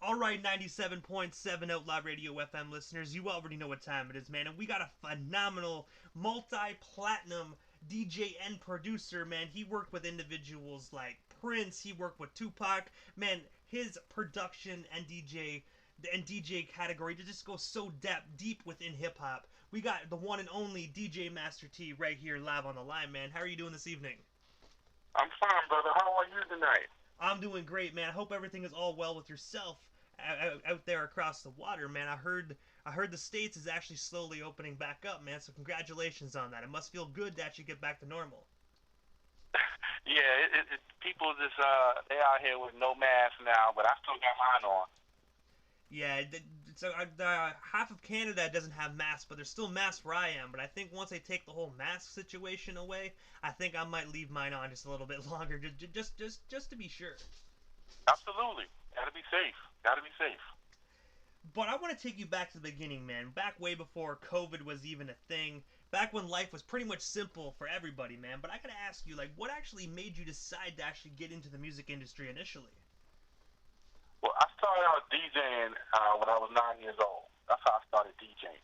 Alright, 97.7 Outlaw Radio FM listeners, you already know what time it is, man. And we got a phenomenal multi-platinum DJ and producer, man. He worked with individuals like Prince, he worked with Tupac. Man, his production and DJ category to just go so deep within hip hop. We got the one and only DJ Master T right here live on the line, man. How are you doing this evening? I'm fine, brother. How are you tonight? I'm doing great, man. I hope everything is all well with yourself out there across the water, man. I heard the states is actually slowly opening back up, man. So congratulations on that. It must feel good to actually get back to normal. Yeah, people just they out here with no mask now, but I still got mine on. Yeah, so half of Canada doesn't have masks, but there's still masks where I am. But I think once they take the whole mask situation away, I think I might leave mine on just a little bit longer, just to be sure. Absolutely, gotta be safe. Gotta be safe. But I want to take you back to the beginning, man. Back way before COVID was even a thing. Back when life was pretty much simple for everybody, man. But I gotta ask you, like, what actually made you decide to actually get into the music industry initially? Well, I started out DJing when I was 9 years old. That's how I started DJing.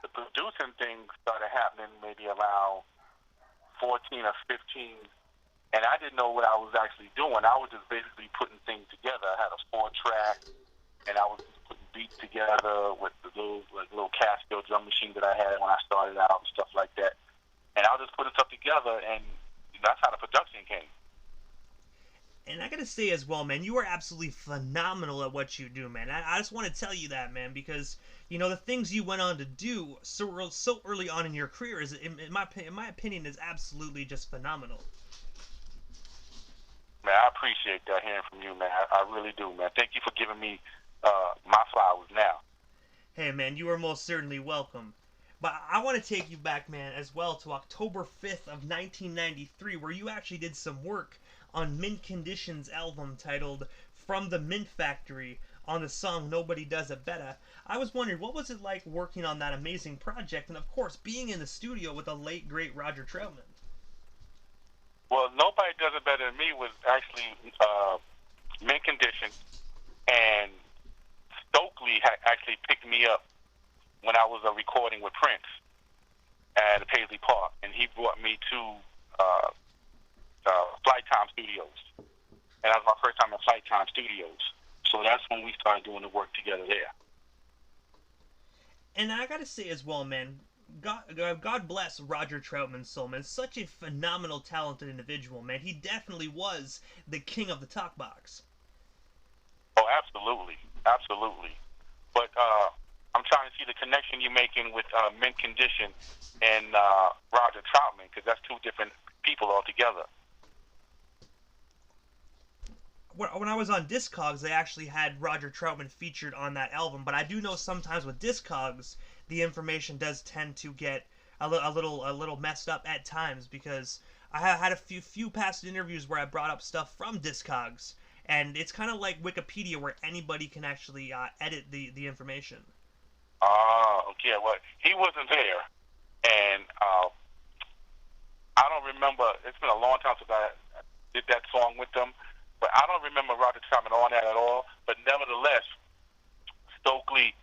The producing thing started happening maybe around 14 or 15, and I didn't know what I was actually doing. I was just basically putting things together. I had a 4-track, and I was just putting beats together with the little Casio drum machine that I had when I started out and stuff like that. And I was just putting stuff together, and that's how the production came. And I gotta say as well, man, you are absolutely phenomenal at what you do, man. I just want to tell you that, man, because the things you went on to do so early on in your career is, in my opinion, is absolutely just phenomenal. Man, I appreciate that hearing from you, man. I really do, man. Thank you for giving me my flowers now. Hey, man, you are most certainly welcome. But I want to take you back, man, as well to October 5th of 1993, where you actually did some work on Mint Condition's album titled From the Mint Factory on the song Nobody Does It Better. I was wondering, what was it like working on that amazing project, and of course, being in the studio with the late, great Roger Troutman? Well, Nobody Does It Better Than Me was actually Mint Condition, and Stokely had actually picked me up when I was recording with Prince at Paisley Park, and he brought me to Flight Time Studios, and that was my first time in Flight Time Studios. So that's when we started doing the work together there. And I gotta say as well, man, God bless Roger Troutman's soul, man. Such a phenomenal, talented individual, man. He definitely was the king of the talk box. Oh, absolutely, absolutely. But I'm trying to see the connection you're making with Mint Condition and Roger Troutman, because that's two different people altogether. When I was on Discogs, they actually had Roger Troutman featured on that album, but I do know sometimes with Discogs, the information does tend to get a little messed up at times, because I had a few past interviews where I brought up stuff from Discogs, and it's kind of like Wikipedia where anybody can actually edit the information. Okay. Well, he wasn't there, and I don't remember. It's been a long time since I did that song with them. But I don't remember Roger Troutman on that at all. But nevertheless, Stokely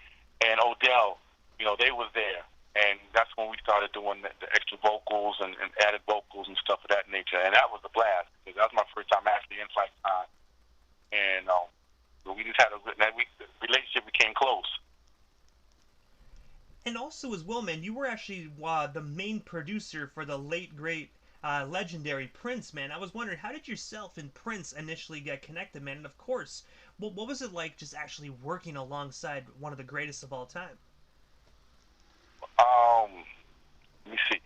and Odell, they was there. And that's when we started doing the extra vocals and added vocals and stuff of that nature. And that was a blast, because that was my first time actually in Flight Time. And we just had the relationship became close. And also as well, man, you were actually the main producer for the late, great legendary Prince, man. I was wondering, how did yourself and Prince initially get connected, man? And of course, what was it like just actually working alongside one of the greatest of all time? Let me see.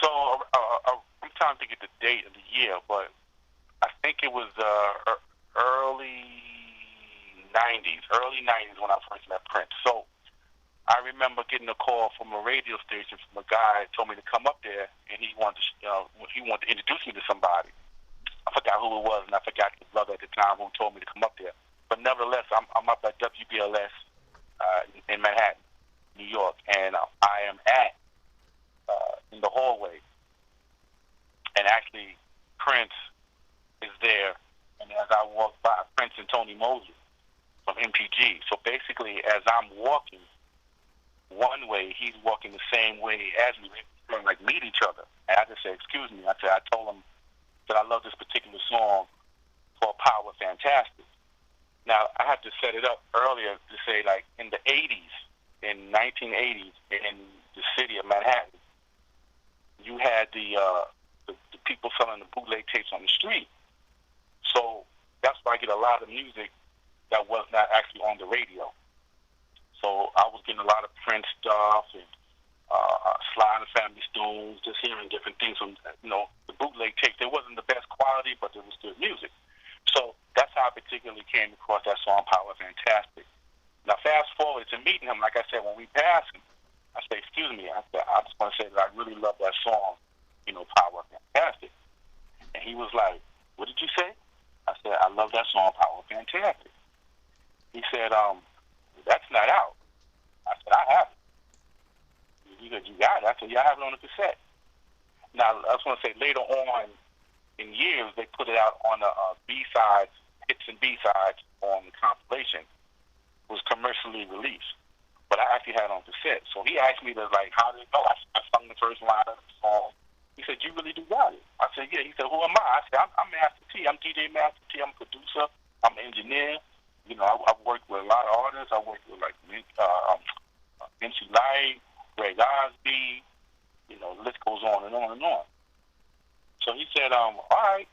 So I'm trying to get the date of the year, but I think it was early 90s when I first met Prince. So I remember getting a call from a radio station from a guy who told me to come up there, and he wanted to introduce me to somebody. I forgot who it was, and I forgot his brother at the time who told me to come up there. But nevertheless, I'm up at WBLS in Manhattan, New York, and I am at in the hallway, and actually Prince is there. And as I walk by, Prince and Tony Mosley from MPG. So basically, as I'm walking one way, he's walking the same way as me. We like meet each other. And I just said, excuse me. I told him that I love this particular song called Power Fantastic. Now, I had to set it up earlier to say, like, in the 80s, in 1980s, in the city of Manhattan, you had the people selling the bootleg tapes on the street. So that's why I get a lot of music that was not actually on the radio. So I was getting a lot of Prince stuff and Sly and the Family Stones, just hearing different things from, the bootleg tapes. It wasn't the best quality, but it was good music. So that's how I particularly came across that song, Power Fantastic. Now, fast forward to meeting him, like I said, when we passed him, I said, excuse me, I just want to say that I really love that song, Power Fantastic. And he was like, what did you say? I said, I love that song, Power Fantastic. He said, that's not out. I said, I have it. He said, you got it? I said, yeah, I have it on the cassette. Now, I just want to say, later on in years, they put it out on the B-sides, hits and B-sides on the compilation. It was commercially released. But I actually had it on cassette. So he asked me, how did it go? I sung the first line of the song. He said, you really do got it. I said, yeah. He said, who am I? I said, I'm Master T. I'm DJ Master T. I'm a producer. I'm an engineer. I've worked with a lot of artists. I worked with, MC Lyte, Greg Osby. The list goes on and on and on. So he said, all right,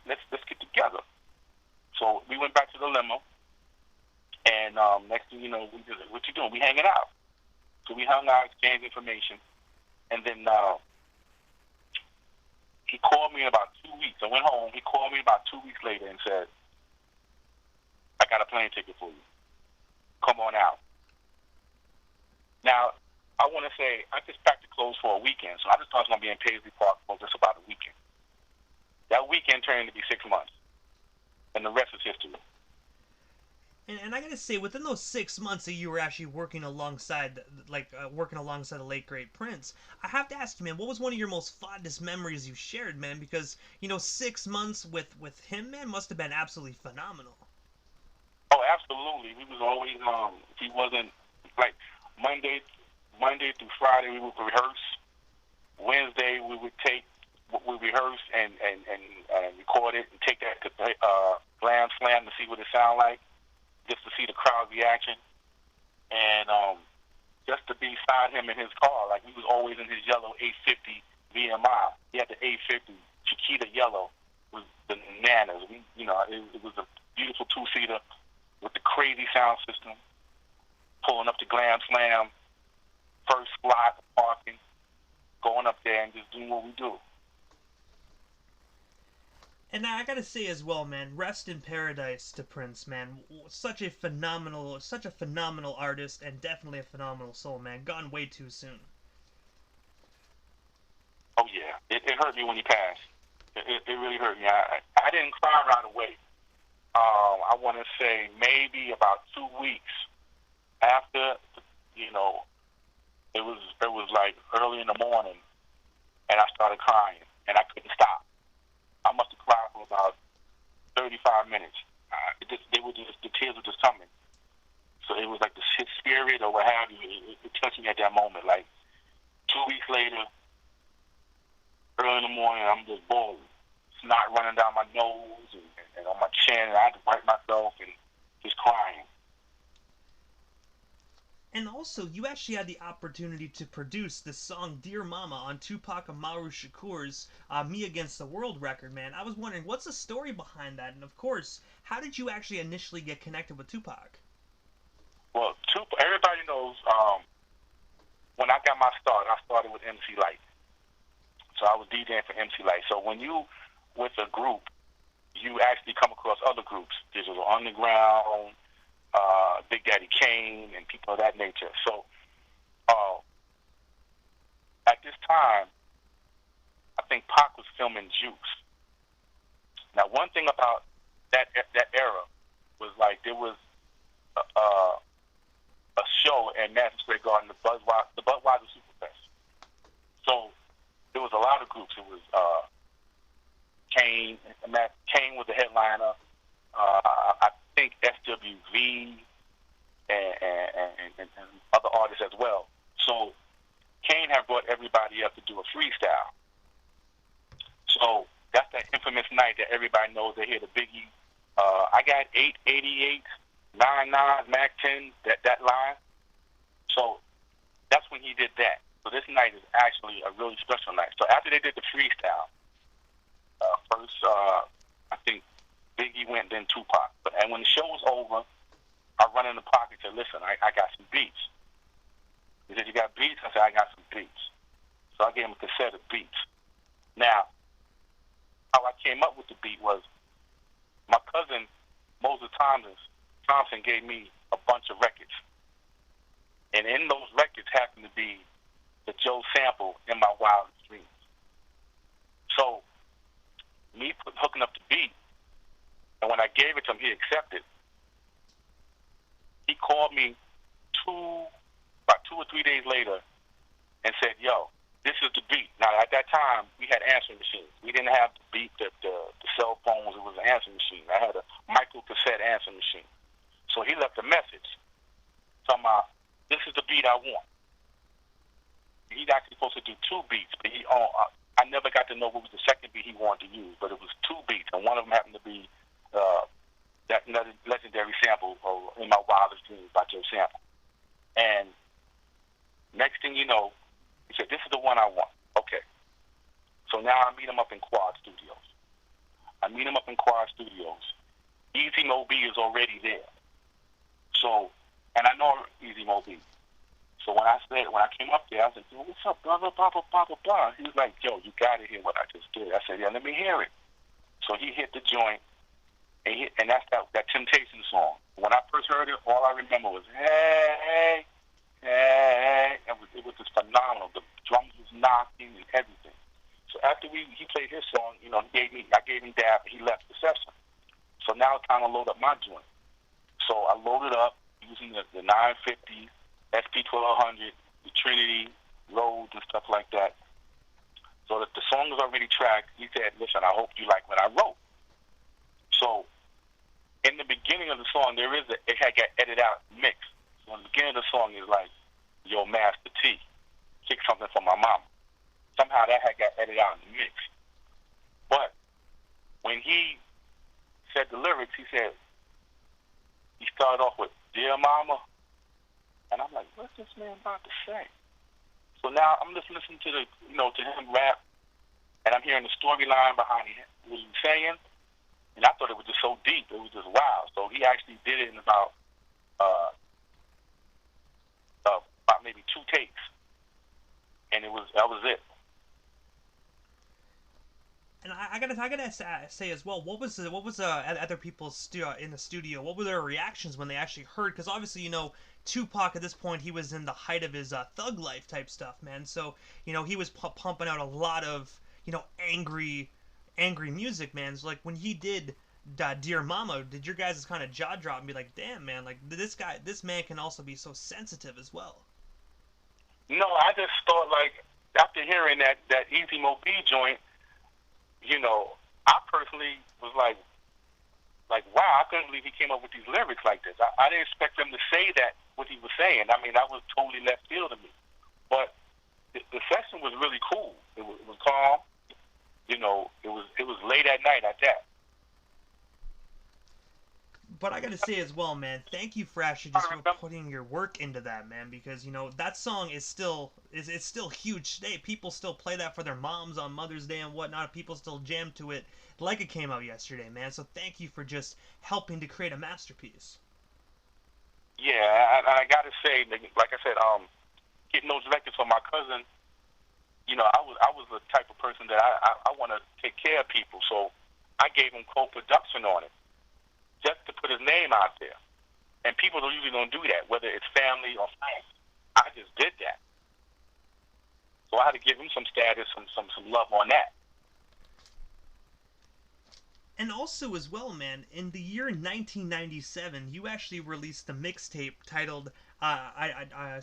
let's get together. So we went back to the limo. And next thing you know, we did, what you doing? We hanging out. So we hung out, exchanged information. And then he called me in about 2 weeks. I went home. He called me about 2 weeks later and said, I got a plane ticket for you. Come on out. Now, I want to say, I just packed the clothes for a weekend. So I just thought I was going to be in Paisley Park for just about a weekend. That weekend turned to be 6 months. And the rest is history. And I gotta say, within those 6 months that you were actually working alongside, the late great Prince, I have to ask you, man, what was one of your most fondest memories you shared, man? Because 6 months with him, man, must have been absolutely phenomenal. Oh, absolutely. We was always he wasn't like Monday through Friday we would rehearse. Wednesday we would take what we rehearsed and record it and take that to Glam Slam to see what it sound like. Just to see the crowd reaction, and just to be beside him in his car. Like, we was always in his yellow 850 VMI. He had the 850 Chiquita yellow with the bananas. It was a beautiful two-seater with the crazy sound system, pulling up to Glam Slam, first slot, parking, going up there and just doing what we do. And I gotta say as well, man, rest in paradise to Prince, man. Such a phenomenal artist, and definitely a phenomenal soul, man. Gone way too soon. Oh yeah, it hurt me when he passed. It really hurt me. I didn't cry right away. I want to say maybe about 2 weeks after, it was like early in the morning, and I started crying, and I couldn't stop. I must have cried for about 35 minutes. The tears were just coming. So it was like the spirit or what have you. It touched me at that moment. Like 2 weeks later, early in the morning, I'm just bawling. Snot running down my nose and on my chin. And I had to wipe myself and just crying. And also, you actually had the opportunity to produce the song Dear Mama on Tupac Amaru Shakur's Me Against the World record, man. I was wondering, what's the story behind that? And of course, how did you actually initially get connected with Tupac? Well, everybody knows when I got my start, I started with MC Lyte. So I was DJing for MC Lyte. So when you with a group, you actually come across other groups. Digital Underground, Big Daddy Kane, and people of that nature. So at this time, I think Pac was filming Juice. Now, one thing about that era was like there was a show at Madison Square Garden, the Budweiser Superfest. So there was a lot of groups. It was Kane. Kane was the headliner. SWV, and other artists as well. So Kane had brought everybody up to do a freestyle. So that's that infamous night that everybody knows. They hear the Biggie. I got 888, 99, Mac 10, that line. So that's when he did that. So this night is actually a really special night. So after they did the freestyle, first I think Biggie went, then Tupac. And when the show was over, I run in the pocket and said, listen, I got some beats. He said, you got beats? I said, I got some beats. So I gave him a cassette of beats. Now, how I came up with the beat was my cousin, Moses Thompson, gave me a bunch of records. And in those records happened to be the Joe sample, In My Wildest Dreams. So, me hooking up the beat, and when I gave it to him, he accepted. He called me about 2 or 3 days later and said, yo, this is the beat. Now, at that time, we had answering machines. We didn't have the beat, the cell phones. It was an answering machine. I had a micro-cassette answering machine. So he left a message talking about, this is the beat I want. He's actually supposed to do 2 beats, but I never got to know what was the second beat he wanted to use, but it was 2 beats, and one of them happened to be that legendary sample of In My Wildest Dreams by Joe Sample. And next thing you know, he said, this is the one I want. Okay. So now I meet him up in Quad Studios. Easy Mo B is already there. So, and I know Easy Mo B. So when I came up there, I was like, what's up, brother? Blah, blah, blah, blah, blah. He was like, yo, you got to hear what I just did. I said, yeah, let me hear it. So he hit the joint, and that's that Temptation song. When I first heard it, all I remember was, hey, hey. It was just phenomenal. The drums was knocking and everything. So after he played his song, I gave him dab, and he left the session. So now it's time to load up my joint. So I loaded up using the 950, SP1200, the Trinity, Rhodes, and stuff like that. So that the song was already tracked. He said, listen, I hope you like what I wrote. So in the beginning of the song, it had got edited out mix. So in the beginning of the song is like, yo, Master T, kick something for my mama. Somehow that had got edited out in the mix. But when he said the lyrics, he started off with, Dear Mama. And I'm like, what's this man about to say? So now I'm just listening to to him rap, and I'm hearing the storyline behind what he was saying, and I thought it was just so deep. It was just wow. So he actually did it in about maybe 2 takes, and that was it. And I gotta say as well, what was other people's in the studio? What were their reactions when they actually heard? Because obviously, Tupac at this point, he was in the height of his thug life type stuff, man. So he was pumping out a lot of angry music, man. So like when he did Dear Mama, did your guys kind of jaw drop and be like, damn, man, like this man can also be so sensitive as well? No, I just thought, like, after hearing that Easy Mo B joint, I personally was like, wow, I couldn't believe he came up with these lyrics like this. I didn't expect him to say that, what he was saying. I mean, that was totally left field to me. But the session was really cool. It was calm. It was late at night at that. But I gotta say as well, man, thank you for actually just putting your work into that, man, because that song is still huge today. People still play that for their moms on Mother's Day and whatnot. People still jam to it like it came out yesterday, man. So thank you for just helping to create a masterpiece. Yeah, I gotta say, like I said, getting those records for my cousin, I was the type of person that I want to take care of people, so I gave him co-production on it, just to put his name out there. And people usually don't do that, whether it's family or friends. I just did that. So I had to give him some status and some love on that. And also as well, man, in the year 1997, you actually released a mixtape titled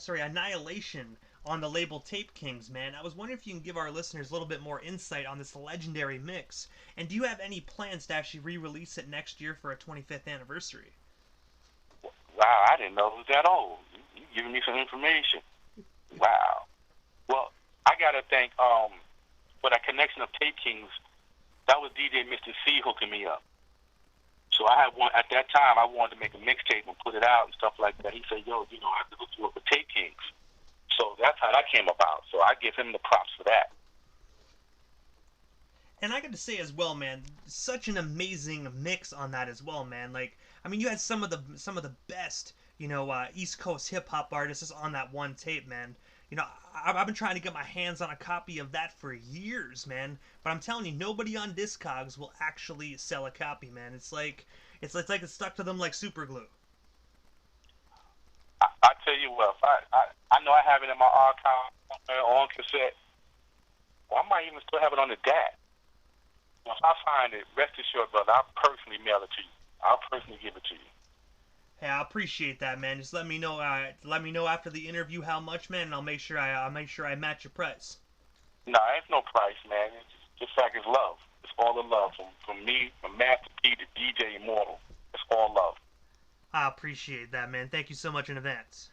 Annihilation on the label Tape Kings, man. I was wondering if you can give our listeners a little bit more insight on this legendary mix. And do you have any plans to actually re-release it next year for a 25th anniversary? Wow, I didn't know it was that old. You giving me some information. Wow. Well, I gotta thank for that connection of Tape Kings. That was DJ Mr. C hooking me up. So I had one at that time. I wanted to make a mixtape and put it out and stuff like that. He said, "Yo, I have to go through it with Tape Kings." So that's how that came about. So I give him the props for that. And I got to say as well, man, such an amazing mix on that as well, man. Like, I mean, you had some of the best, East Coast hip hop artists on that one tape, man. I've been trying to get my hands on a copy of that for years, man. But I'm telling you, nobody on Discogs will actually sell a copy, man. It's like it's stuck to them like super glue. I tell you what, I know I have it in my archive on cassette. Well, I might even still have it on the DAT. If I find it, rest assured, brother, I'll personally mail it to you. I'll personally give it to you. Hey, I appreciate that, man. Just let me know. Let me know after the interview how much, man, and I'll make sure I match your price. No, ain't no price, man. It's just like it's love. It's all the love from me, from Master P to DJ Immortal. It's all love. I appreciate that, man. Thank you so much in advance.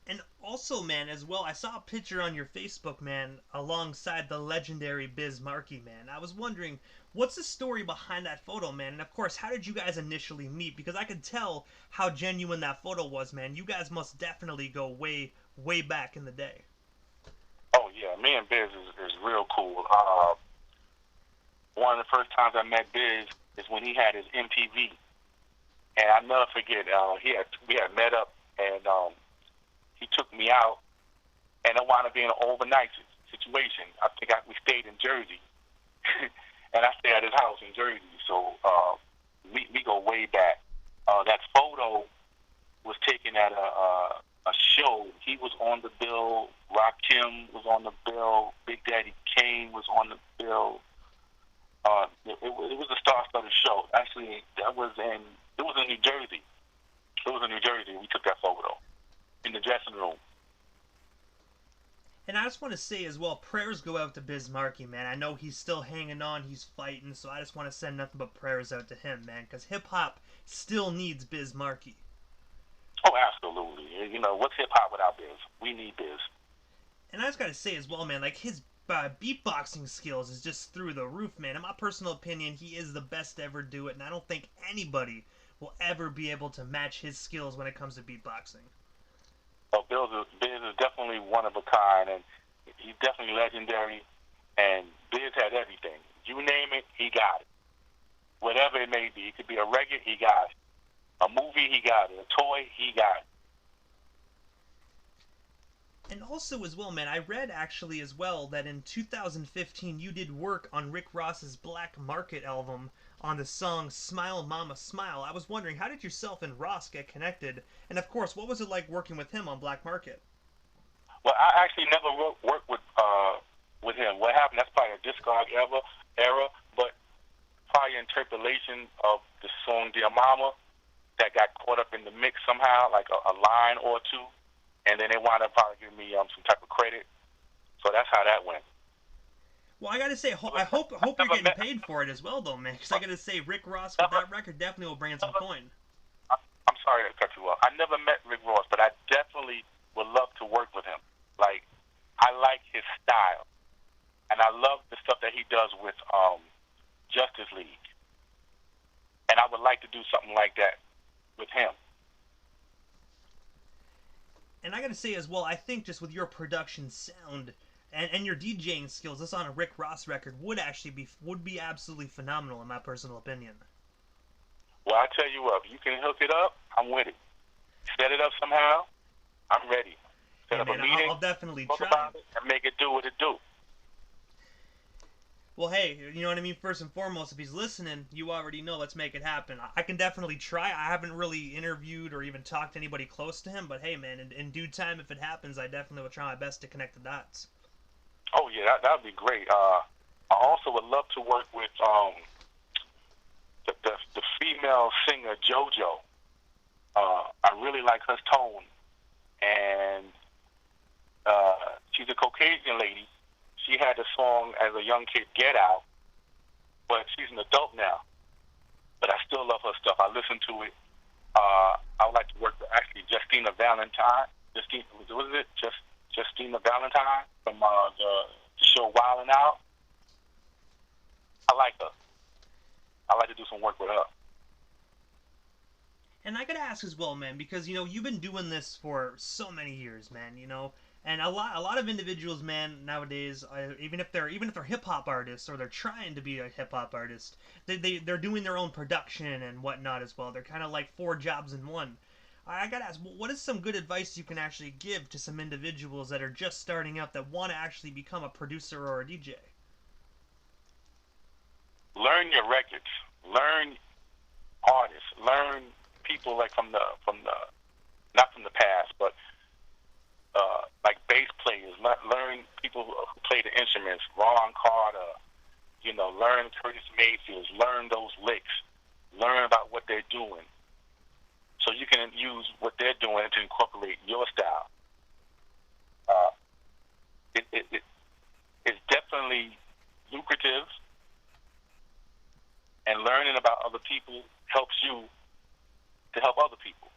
And also, man, as well, I saw a picture on your Facebook, man, alongside the legendary Biz Markie, man. I was wondering, what's the story behind that photo, man? And of course, how did you guys initially meet? Because I could tell how genuine that photo was, man. You guys must definitely go way, way back in the day. Oh, yeah. Me and Biz is real cool. One of the first times I met Biz is when he had his MTV. And I'll never forget, we had met up, and he took me out, and it wound up being an overnight situation. I think we stayed in Jersey, and I stayed at his house in Jersey. So we go way back. That photo was taken at a show. He was on the bill. Rakim was on the bill. Big Daddy Kane was on the bill. It was a star-studded show. Actually, it was in New Jersey. It was in New Jersey. We took that photo in the dressing room. And I just want to say as well, prayers go out to Biz Markie, man. I know he's still hanging on, he's fighting, so I just want to send nothing but prayers out to him, man, because hip-hop still needs Biz Markie. Oh, absolutely. What's hip-hop without Biz? We need Biz. And I just got to say as well, man, like, his beatboxing skills is just through the roof, man. In my personal opinion, he is the best to ever do it, and I don't think anybody will ever be able to match his skills when it comes to beatboxing. Oh, Biz is definitely one of a kind, and he's definitely legendary, and Biz had everything. You name it, he got it. Whatever it may be. It could be a record, he got it. A movie, he got it. A toy, he got it. And also as well, man, I read actually as well that in 2015 you did work on Rick Ross's Black Market album on the song Smile Mama Smile. I was wondering, how did yourself and Ross get connected? And of course, what was it like working with him on Black Market? Well, I actually never worked with him. What happened, that's probably a Discog era, but probably interpolation of the song Dear Mama that got caught up in the mix somehow, like a line or two. And then they wound up probably giving me some type of credit. So that's how that went. Well, I gotta say, I hope you're getting paid for it as well, though, man. Because I gotta say, Rick Ross with that record definitely will bring in some coin. I'm sorry to cut you off. I never met Rick Ross, but I definitely would love to work with him. Like, I like his style, and I love the stuff that he does with Justice League. And I would like to do something like that with him. And I gotta say as well, I think just with your production sound and your DJing skills, this on a Rick Ross record would be absolutely phenomenal in my personal opinion. Well, I tell you what, if you can hook it up, I'm with it. Set it up somehow, I'm ready. Set up a meeting, I'll definitely talk try about it, and make it do what it do. Well, hey, you know what I mean? First and foremost, if he's listening, you already know, let's make it happen. I can definitely try. I haven't really interviewed or even talked to anybody close to him, but hey, man, in due time, if it happens, I definitely will try my best to connect the dots. Oh, yeah, that would be great. I also would love to work with the female singer, JoJo. I really like her tone, and she's a Caucasian lady. She had a song as a young kid, Get Out, but she's an adult now. But I still love her stuff. I listen to it. I would like to work with actually Justina Valentine. Was it Justina Valentine from the show Wild 'N Out? I like her. I like to do some work with her. And I gotta ask as well, man, because you've been doing this for so many years, man. And a lot of individuals, man, nowadays, even if they're hip hop artists or they're trying to be a hip hop artist, they're doing their own production and whatnot as well. They're kind of like four jobs in one. I gotta ask, what is some good advice you can actually give to some individuals that are just starting out that want to actually become a producer or a DJ? Learn your records. Learn artists. Learn people like from the not from the past, but like bass players. Learn people who play the instruments. Ron Carter. Learn Curtis Mayfield. Learn those licks. Learn about what they're doing, so you can use what they're doing to incorporate your style. It's definitely lucrative, and learning about other people helps you to help other people.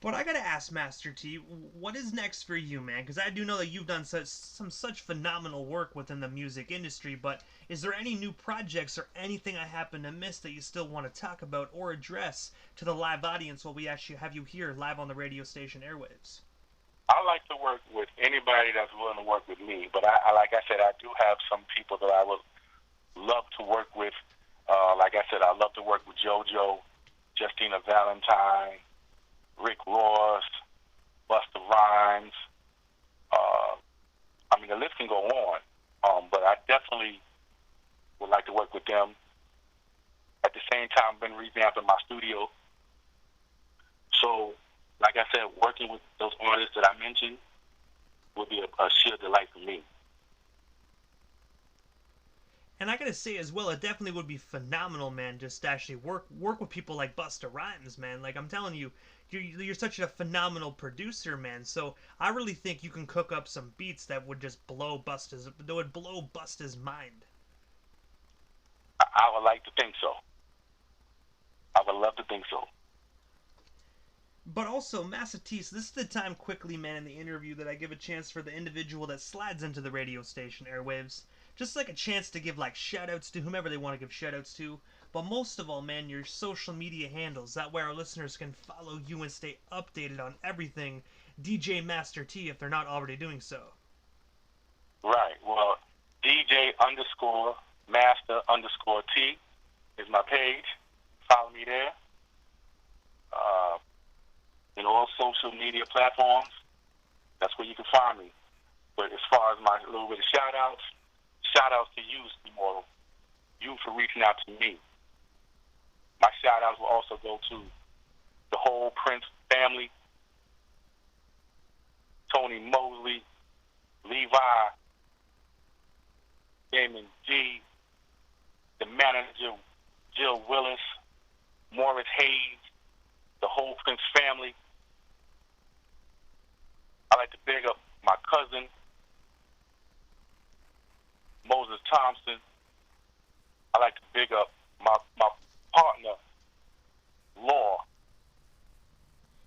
But I gotta ask, Master T, what is next for you, man? Because I do know that you've done such phenomenal work within the music industry, but is there any new projects or anything I happen to miss that you still want to talk about or address to the live audience while we actually have you here live on the radio station airwaves? I like to work with anybody that's willing to work with me, but like I said, I do have some people that I would love to work with. Like I said, I love to work with JoJo, Justina Valentine, Rick Ross, Busta Rhymes. The list can go on, but I definitely would like to work with them. At the same time, I've been revamping my studio. So, like I said, working with those artists that I mentioned would be a sheer delight for me. And I gotta say as well, it definitely would be phenomenal, man, just to actually work with people like Busta Rhymes, man. Like, I'm telling you, you're such a phenomenal producer, man. So I really think you can cook up some beats that would just blow Busta's mind. I would like to think so. I would love to think so. But also, Massatis, this is the time quickly, man, in the interview that I give a chance for the individual that slides into the radio station airwaves. Just like a chance to give like shout-outs to whomever they want to give shout-outs to. But most of all, man, your social media handles. That way our listeners can follow you and stay updated on everything DJ Master T if they're not already doing so. Right. Well, DJ _ Master _ T is my page. Follow me there. In all social media platforms, that's where you can find me. But as far as my little bit of shout-outs to you, Immortal. You for reaching out to me. My shout-outs will also go to the whole Prince family, Tony Mosley, Levi, Damon G, the manager, Jill Willis, Morris Hayes, the whole Prince family. I like to big up my cousin, Moses Thompson. I like to big up my partner, Law,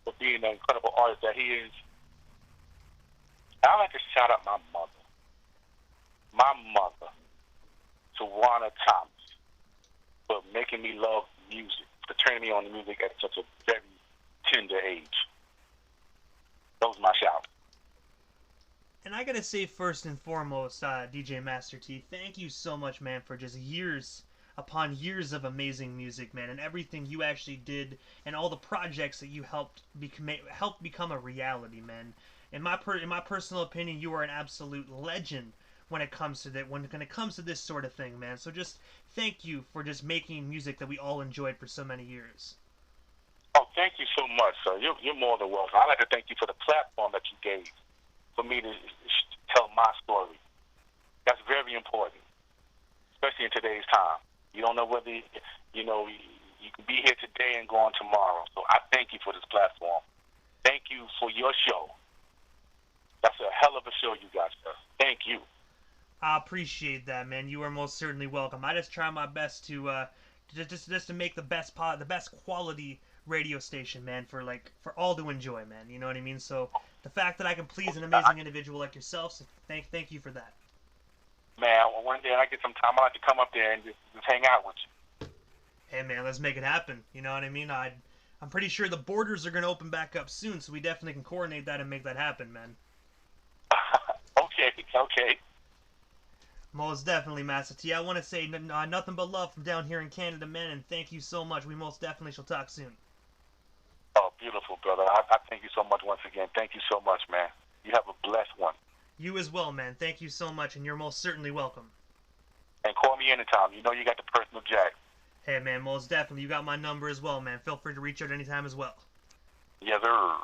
for being the incredible artist that he is. I like to shout out my mother, Tawana Thomas, for making me love music, for turning me on to music at such a very tender age. Those are my shouts. And I gotta say, first and foremost, DJ Master T, thank you so much, man, for just years upon years of amazing music, man, and everything you actually did, and all the projects that you helped become a reality, man. In my personal opinion, you are an absolute legend when it comes to this sort of thing, man. So just thank you for just making music that we all enjoyed for so many years. Oh, thank you so much, sir. You're more than welcome. I'd like to thank you for the platform that you gave for me to tell my story. That's very important, especially in today's time. You don't know whether, you can be here today and go on tomorrow. So I thank you for this platform. Thank you for your show. That's a hell of a show you got, sir. Thank you. I appreciate that, man. You are most certainly welcome. I just try my best to just to make the best quality radio station, man, for all to enjoy, man. You know what I mean? So the fact that I can please an amazing individual like yourself, so thank you for that. Man, one day I get some time, I'd like to come up there and just hang out with you. Hey, man, let's make it happen. You know what I mean? I'm pretty sure the borders are going to open back up soon, so we definitely can coordinate that and make that happen, man. Okay. Most definitely, Master T. I want to say nothing but love from down here in Canada, man, and thank you so much. We most definitely shall talk soon. Oh, beautiful, brother. I thank you so much once again. Thank you so much, man. You have a blessed one. You as well, man. Thank you so much, and you're most certainly welcome. And call me anytime. You know you got the personal jack. Hey, man, most definitely. You got my number as well, man. Feel free to reach out anytime as well. Yes, sir.